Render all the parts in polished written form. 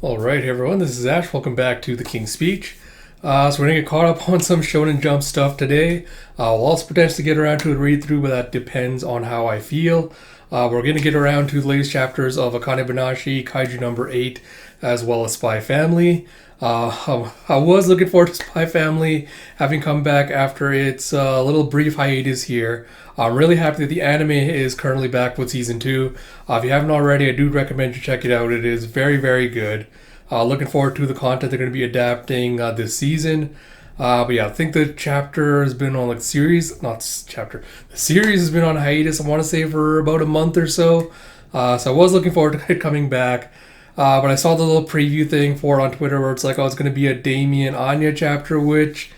All right, everyone, this is Ash. Welcome back to The King's Speech. So we're going to get caught up on some Shonen Jump stuff today. We'll also potentially get around to a read-through, but that depends on how I feel. We're going to get around to the latest chapters of Akane Banashi, Kaiju number 8, as well as Spy Family. I was looking forward to Spy Family having come back after its little brief hiatus here. I'm really happy that the anime is currently back with Season 2. If you haven't already, I do recommend you check it out. It is very, very good. Looking forward to the content they're going to be adapting this season. But yeah, I think the chapter has been on the series has been on hiatus, I want to say, for about a month or so. So I was looking forward to it coming back. But I saw the little preview thing for it on Twitter where it's like, oh, it's going to be a Damien Anya chapter, which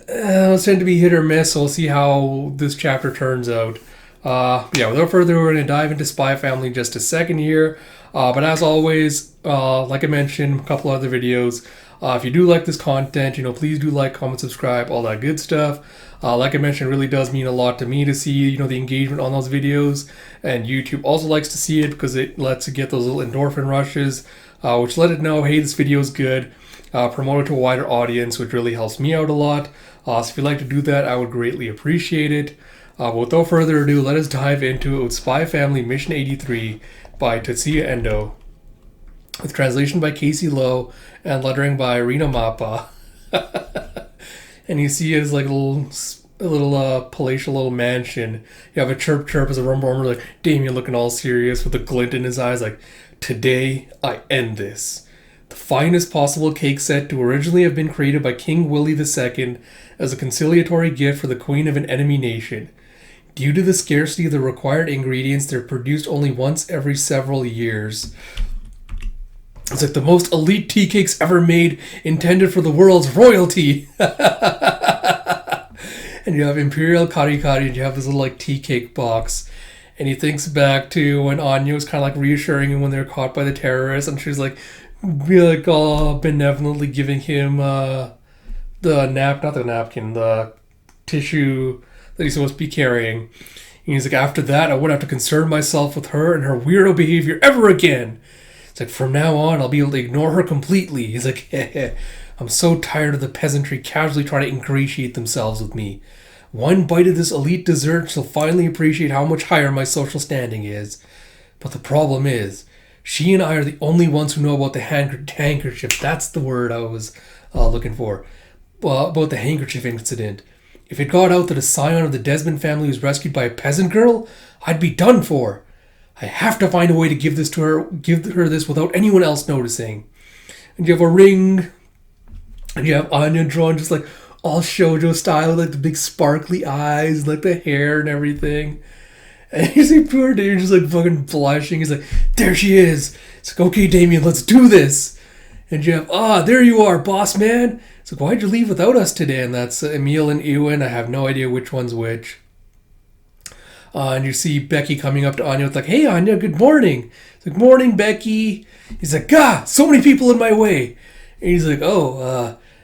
it's tend to be hit or miss. So we'll see how this chapter turns out. Yeah, without further ado, we're going to dive into Spy Family in just a second here. But as always, like I mentioned in a couple other videos, if you do like this content, please do like, comment, subscribe, all that good stuff. Like I mentioned, it really does mean a lot to me to see, the engagement on those videos. And YouTube also likes to see it because it lets it get those little endorphin rushes, which let it know, hey, this video is good. Promote it to a wider audience, which really helps me out a lot. So if you'd like to do that, I would greatly appreciate it. But without further ado, let us dive into Spy Family Mission 83 by Tetsuya Endo, with translation by Casey Lowe and lettering by Rina Mappa. And you see his like a little palatial little mansion. You have a chirp as a rumble, like Damien looking all serious with a glint in his eyes, like, today I end this. The finest possible cake set to originally have been created by King Willie II as a conciliatory gift for the queen of an enemy nation. Due to the scarcity of the required ingredients, they're produced only once every several years. It's like the most elite tea cakes ever made, intended for the world's royalty. And you have Imperial Kari Kari, and you have this little like tea cake box. And he thinks back to when Anya was kind of like reassuring him when they were caught by the terrorists, and she's like, all benevolently giving him the tissue that he's supposed to be carrying. And he's like, after that, I wouldn't have to concern myself with her and her weirdo behavior ever again. It's like, from now on, I'll be able to ignore her completely. He's like, I'm so tired of the peasantry casually trying to ingratiate themselves with me. One bite of this elite dessert, she'll finally appreciate how much higher my social standing is. But the problem is, she and I are the only ones who know about the handkerchief. That's the word I was looking for. About the handkerchief incident. If it got out that a scion of the Desmond family was rescued by a peasant girl, I'd be done for. I have to find a way to give her this without anyone else noticing. And you have a ring, and you have Anya drawn just like all shoujo style, like the big sparkly eyes, like the hair and everything. And you see poor Damien just like fucking blushing. He's like, there she is. It's like, okay, Damien, let's do this. And you have, there you are, boss man. It's like, why'd you leave without us today? And that's Emil and Ewan. I have no idea which one's which. And you see Becky coming up to Anya with like, hey, Anya, good morning. It's like, morning, Becky. He's like, so many people in my way. And he's like,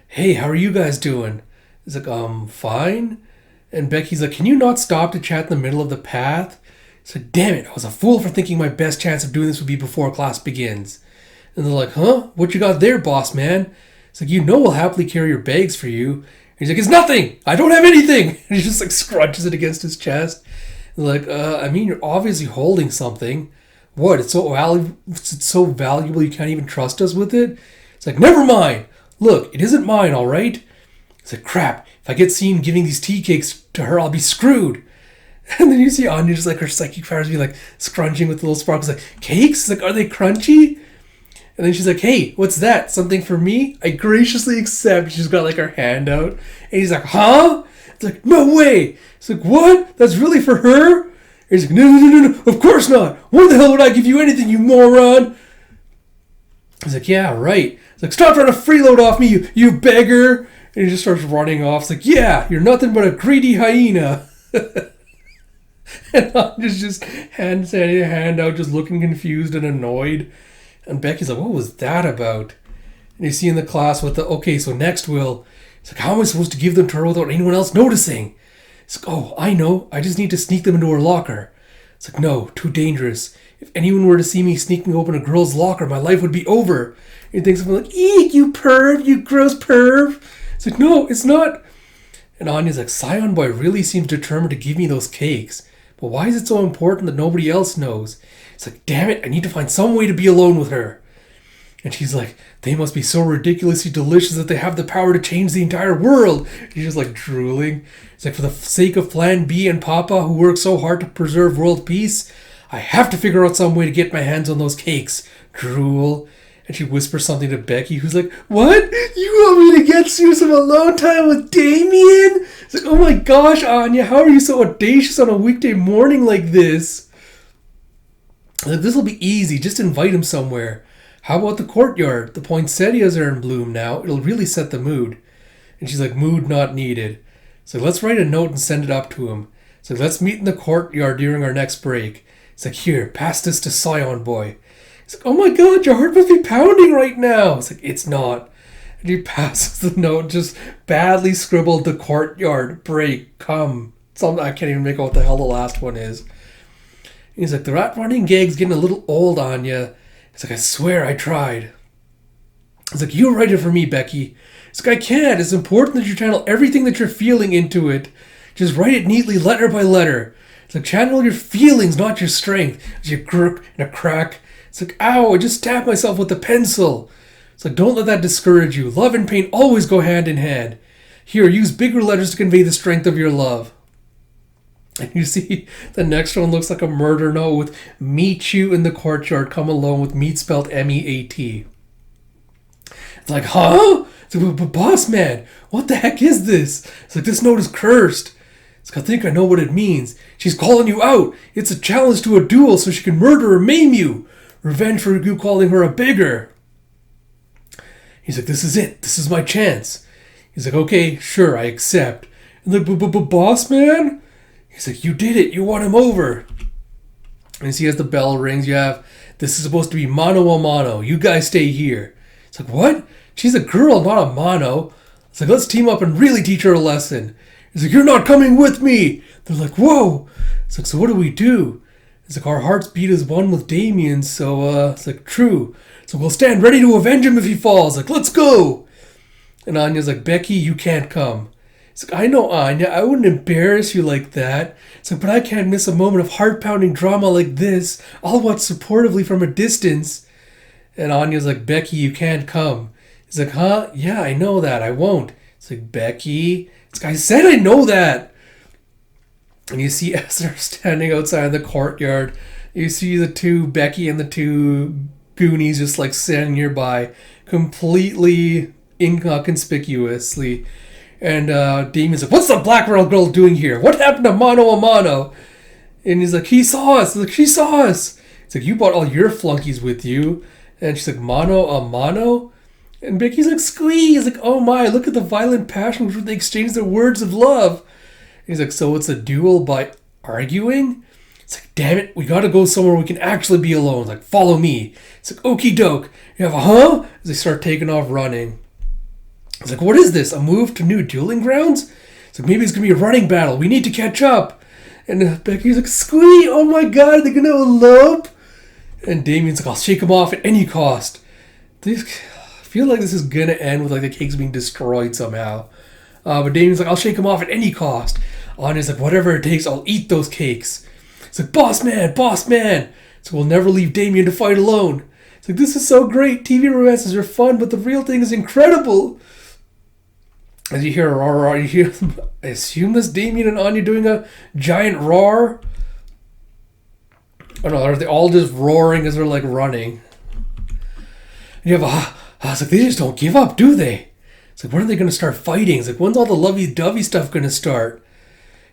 hey, how are you guys doing? He's like, fine. And Becky's like, can you not stop to chat in the middle of the path? He's like, damn it, I was a fool for thinking my best chance of doing this would be before class begins. And they're like, huh? What you got there, boss man? It's like, we'll happily carry your bags for you. And he's like, it's nothing! I don't have anything! And he just like scrunches it against his chest. And they're like, you're obviously holding something. What? It's so valuable you can't even trust us with it? It's like, never mind! Look, it isn't mine, alright? It's like, crap, if I get seen giving these tea cakes to her, I'll be screwed. And then you see Anya just like her psychic powers be like scrunching with the little sparkles, like, cakes? Like, are they crunchy? And then she's like, hey, what's that? Something for me? I graciously accept. She's got like her hand out. And he's like, huh? It's like, no way. It's like, what? That's really for her? And he's like, no, of course not. Why the hell would I give you anything, you moron? He's like, yeah, right. It's like, stop trying to freeload off me, you beggar. And he just starts running off. It's like, yeah, you're nothing but a greedy hyena. And Anya's just hand out, just looking confused and annoyed. And Becky's like, what was that about? And you see in the class with okay, so next it's like, how am I supposed to give them to her without anyone else noticing? It's like, oh, I know. I just need to sneak them into her locker. It's like, no, too dangerous. If anyone were to see me sneaking open a girl's locker, my life would be over. He thinks something like, eek, you perv, you gross perv. It's like, no, it's not. And Anya's like, Scion Boy really seems determined to give me those cakes. But why is it so important that nobody else knows? It's like, damn it, I need to find some way to be alone with her. And she's like, they must be so ridiculously delicious that they have the power to change the entire world. She's just like drooling. It's like, for the sake of Plan B and Papa, who work so hard to preserve world peace, I have to figure out some way to get my hands on those cakes. Drool. And she whispers something to Becky, who's like, what? You want me to get you some alone time with Damien? It's like, oh my gosh, Anya, how are you so audacious on a weekday morning like this? Like, this will be easy. Just invite him somewhere. How about the courtyard? The poinsettias are in bloom now. It'll really set the mood. And she's like, mood not needed. So let's write a note and send it up to him. So let's meet in the courtyard during our next break. It's like, here, pass this to Scion Boy. He's like, oh my god, your heart must be pounding right now. It's like, it's not. And he passes the note, just badly scribbled, the courtyard break, come. Something I can't even make out what the hell the last one is. And he's like, the rat running gag's getting a little old on you. It's like, I swear I tried. It's like, you write it for me, Becky. It's like, I can't. It's important that you channel everything that you're feeling into it. Just write it neatly, letter by letter. It's like, channel your feelings, not your strength. As you gurk and a crack. It's like, ow, I just stabbed myself with a pencil. It's like, don't let that discourage you. Love and pain always go hand in hand. Here, use bigger letters to convey the strength of your love. And you see, the next one looks like a murder note with meet you in the courtyard, come alone with meet spelled M-E-A-T. It's like, huh? It's like, but boss man, what the heck is this? It's like, this note is cursed. It's like, I think I know what it means. She's calling you out. It's a challenge to a duel so she can murder or maim you. Revenge for you calling her a beggar. He's like, this is it. This is my chance. He's like, okay, sure, I accept. And like, but boss man? He's like, you did it. You won him over. And you see as the bell rings, you have, this is supposed to be mano a mano. You guys stay here. It's like, what? She's a girl, not a mono. It's like, let's team up and really teach her a lesson. He's like, you're not coming with me. They're like, whoa. It's like, so what do we do? It's like, our hearts beat as one with Damien, so, it's like, true. So we'll stand ready to avenge him if he falls. Like, let's go. And Anya's like, Becky, you can't come. It's like, I know, Anya, I wouldn't embarrass you like that. It's like, but I can't miss a moment of heart-pounding drama like this. I'll watch supportively from a distance. And Anya's like, Becky, you can't come. He's like, huh? Yeah, I know that. I won't. It's like, Becky. It's like, I said I know that. And you see as they're standing outside the courtyard, you see the two, Becky and the two Goonies, just like standing nearby, completely inconspicuously. And Damien's like, what's the black girl doing here? What happened to Mano a Mano? And he's like, he saw us. Like, she saw us. It's like, you brought all your flunkies with you. And she's like, Mano a Mano? And Becky's like, squeeze. Like, oh my, look at the violent passion with which they exchange their words of love. And he's like, so it's a duel by arguing? It's like, damn it, we gotta go somewhere we can actually be alone. It's like, follow me. It's like, okie doke. You have a huh? As they start taking off running. It's like, what is this? A move to new dueling grounds? It's like, maybe it's going to be a running battle. We need to catch up. And Becky's like, squee, oh my god, they're going to elope? And Damien's like, I'll shake them off at any cost. I feel like this is going to end with like the cakes being destroyed somehow. But Damien's like, I'll shake them off at any cost. Anya's like, whatever it takes, I'll eat those cakes. It's like, boss man. So we'll never leave Damien to fight alone. It's like, this is so great. TV romances are fun, but the real thing is incredible. As you hear a roar, you hear, I assume that's Damien and Anya doing a giant roar. Oh no, are they all just roaring as they're like running? And you have it's like, they just don't give up, do they? It's like, when are they going to start fighting? It's like, when's all the lovey-dovey stuff going to start?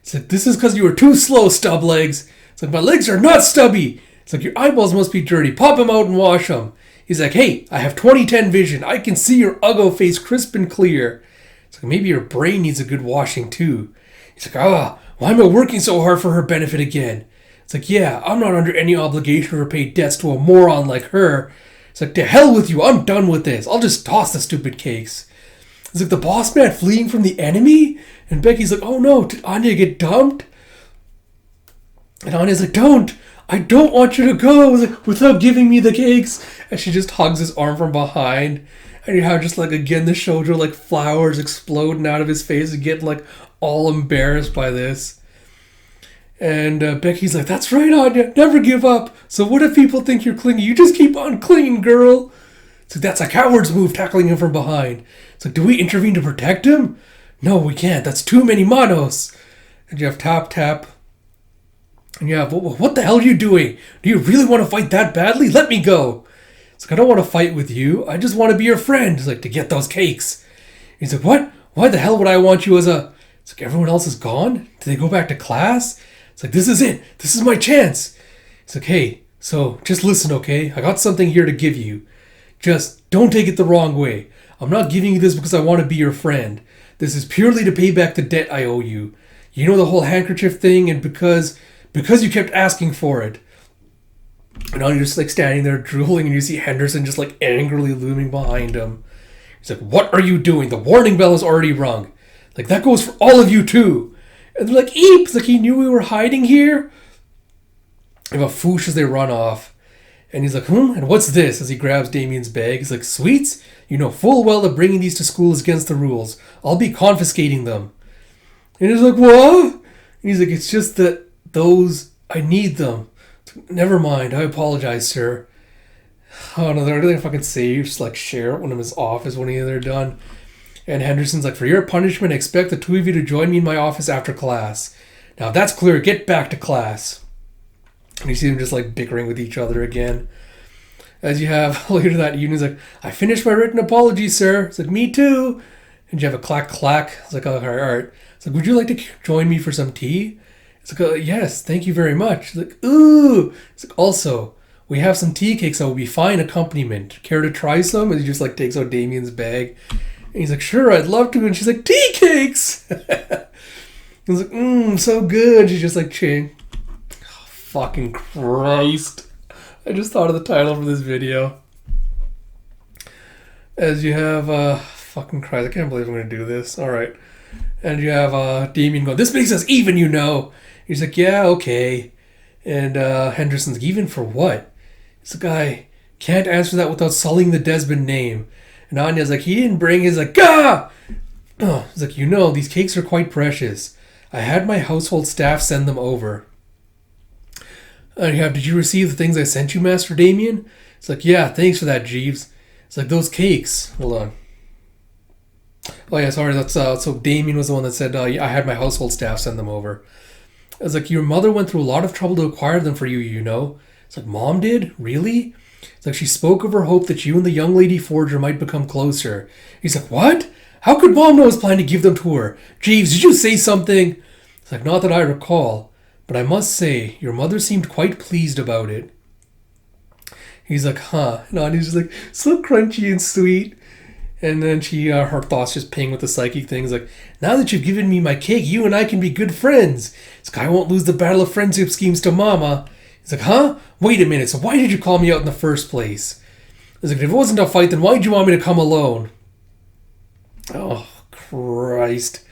It's like, this is because you were too slow, stub legs. It's like, my legs are not stubby. It's like, your eyeballs must be dirty. Pop them out and wash them. He's like, hey, I have 20/10 vision. I can see your uggo face crisp and clear. It's like, maybe your brain needs a good washing too. He's like, why am I working so hard for her benefit again? It's like, yeah, I'm not under any obligation to repay debts to a moron like her. It's like, to hell with you, I'm done with this. I'll just toss the stupid cakes. It's like, the boss man fleeing from the enemy? And Becky's like, oh no, did Anya get dumped? And Anya's like, don't. I don't want you to go, like, without giving me the cakes. And she just hugs his arm from behind. And you have just like, again, the shoujo, like flowers exploding out of his face and getting like all embarrassed by this. And Becky's like, that's right, Anya, never give up. So what if people think you're clingy? You just keep on clinging, girl. It's like, that's a coward's move, tackling him from behind. It's like, do we intervene to protect him? No, we can't. That's too many manos. And you have tap, tap. And you have, what the hell are you doing? Do you really want to fight that badly? Let me go. It's like, I don't want to fight with you. I just want to be your friend. It's like, to get those cakes. He's like, what? Why the hell would I want you as a... It's like, everyone else is gone? Did they go back to class? It's like, this is it. This is my chance. It's like, hey, so just listen, okay? I got something here to give you. Just don't take it the wrong way. I'm not giving you this because I want to be your friend. This is purely to pay back the debt I owe you. You know the whole handkerchief thing, and because you kept asking for it. And now you're just like standing there drooling, and you see Henderson just like angrily looming behind him. He's like, what are you doing? The warning bell is already rung. Like, that goes for all of you too. And they're like, eep! It's like, he knew we were hiding here? And a foosh as they run off. And he's like, and what's this? As he grabs Damien's bag. He's like, sweets? You know full well that bringing these to school is against the rules. I'll be confiscating them. And he's like, what? And he's like, it's just that those, I need them. Never mind, I apologize, sir. Oh no, they're gonna fucking save, just like share it when in his office when they're done. And Henderson's like, for your punishment, I expect the two of you to join me in my office after class. Now if that's clear, get back to class. And you see them just like bickering with each other again. As you have later that evening, he's like, I finished my written apology, sir. It's like, me too. And you have a clack clack. It's like, oh, all right. It's like, would you like to join me for some tea? It's like, yes, thank you very much. It's like, ooh. It's like, also, we have some tea cakes that will be fine accompaniment. Care to try some? And he just like takes out Damien's bag. And he's like, sure, I'd love to. And she's like, tea cakes! He's like, so good. She's just like, ching. Oh, fucking Christ. I just thought of the title for this video. As you have, fucking Christ, I can't believe I'm going to do this. Alright. And you have Damien going, this makes us even, you know. He's like, yeah, okay. And Henderson's like, even for what? It's like, I can't answer that without sullying the Desmond name. And Anya's like, he didn't bring his, like, gah! He's like, you know, these cakes are quite precious. I had my household staff send them over. And you have, did you receive the things I sent you, Master Damien? It's like, yeah, thanks for that, Jeeves. It's like, those cakes. Hold on. Oh, yeah, sorry, that's, so Damien was the one that said, I had my household staff send them over. I was like, your mother went through a lot of trouble to acquire them for you, you know? It's like, Mom did? Really? It's like, she spoke of her hope that you and the young lady forger might become closer. He's like, what? How could Mom know I was planning to give them to her? Jeeves, did you say something? It's like, not that I recall, but I must say, your mother seemed quite pleased about it. He's like, huh. And he's just like, so crunchy and sweet. And then she, her thoughts just ping with the psychic things like, now that you've given me my cake, you and I can be good friends. This guy won't lose the battle of friendship schemes to Mama. He's like, huh? Wait a minute, so why did you call me out in the first place? He's like, if it wasn't a fight, then why'd you want me to come alone? Oh, Christ.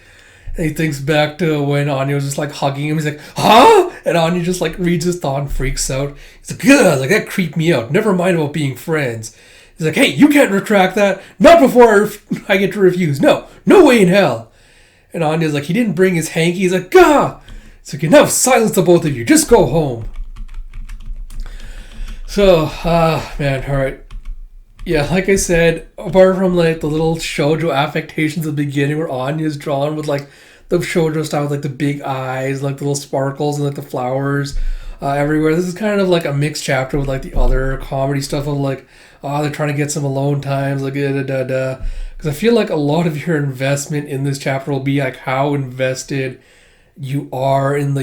And he thinks back to when Anya was just like hugging him. He's like, huh? And Anya just like reads his thought and freaks out. He's like, ugh, like that creeped me out. Never mind about being friends. He's like, hey, you can't retract that. Not before I get to refuse. No way in hell. And Anya's like, he didn't bring his hanky. He's like, gah! It's like, enough, silence the both of you. Just go home. So, man, alright. Yeah, like I said, apart from like the little shoujo affectations at the beginning where Anya's drawn with like the shoujo style with like the big eyes, like the little sparkles and like the flowers everywhere. This is kind of like a mixed chapter with like the other comedy stuff of like, they're trying to get some alone times, like because I feel like a lot of your investment in this chapter will be like how invested you are in the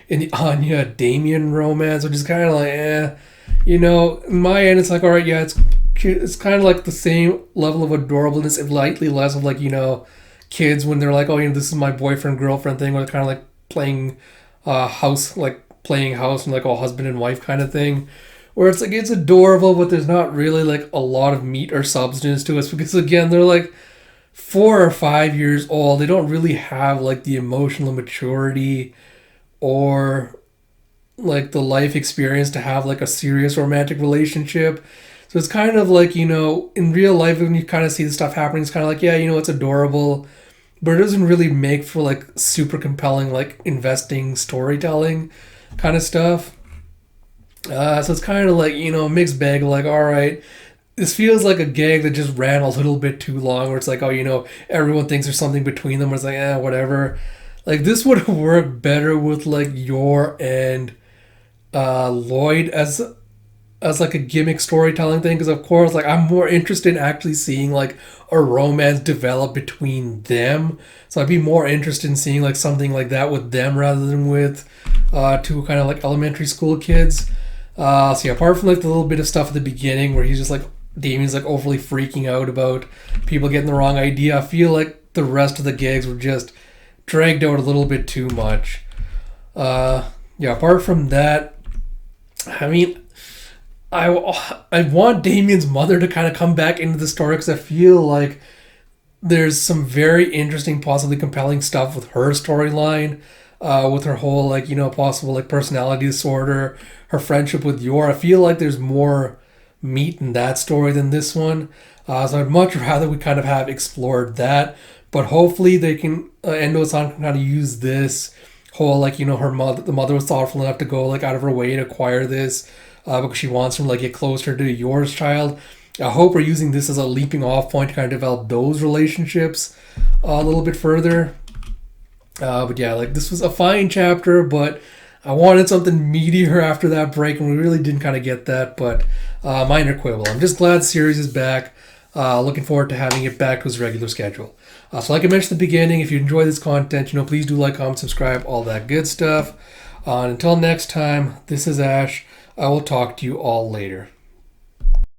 in the Anya Damien romance, which is kind of like, you know, in my end, it's like, all right, yeah, it's cute. It's kind of like the same level of adorableness, and lightly less of like, you know, kids when they're like, oh, you know, this is my boyfriend girlfriend thing, or kind of like playing house and like a husband and wife kind of thing. Where it's like, it's adorable, but there's not really like a lot of meat or substance to it. Because again, they're like 4 or 5 years old. They don't really have like the emotional maturity or like the life experience to have like a serious romantic relationship. So it's kind of like, in real life when you kind of see the stuff happening, it's kind of like, yeah, it's adorable, but it doesn't really make for like super compelling, like investing storytelling kind of stuff. So it's kind of like, a mixed bag of like, all right, this feels like a gag that just ran a little bit too long, where it's like, oh, everyone thinks there's something between them, where it's like, whatever. Like, this would have worked better with like Yor and Lloyd as like a gimmick storytelling thing, because of course, like, I'm more interested in actually seeing like a romance develop between them. So I'd be more interested in seeing like something like that with them rather than with two kind of like elementary school kids. So yeah, apart from like the little bit of stuff at the beginning where he's just like, Damien's like overly freaking out about people getting the wrong idea, I feel like the rest of the gags were just dragged out a little bit too much. Yeah, apart from that, I mean, I want Damien's mother to kind of come back into the story, because I feel like there's some very interesting, possibly compelling stuff with her storyline, with her whole like, possible like personality disorder, her friendship with Yor. I feel like there's more meat in that story than this one. So I'd much rather we kind of have explored that. But hopefully they can, Endo-san can kind of use this whole like, the mother was thoughtful enough to go like out of her way to acquire this, because she wants him to like get closer to Yor's child. I hope we're using this as a leaping off point to kind of develop those relationships a little bit further. But yeah, like, this was a fine chapter, but I wanted something meatier after that break, and we really didn't kind of get that. But minor quibble. I'm just glad the series is back. Looking forward to having it back to its regular schedule. So like I mentioned at the beginning, if you enjoy this content, please do like, comment, subscribe, all that good stuff. And until next time, this is Ash. I will talk to you all later.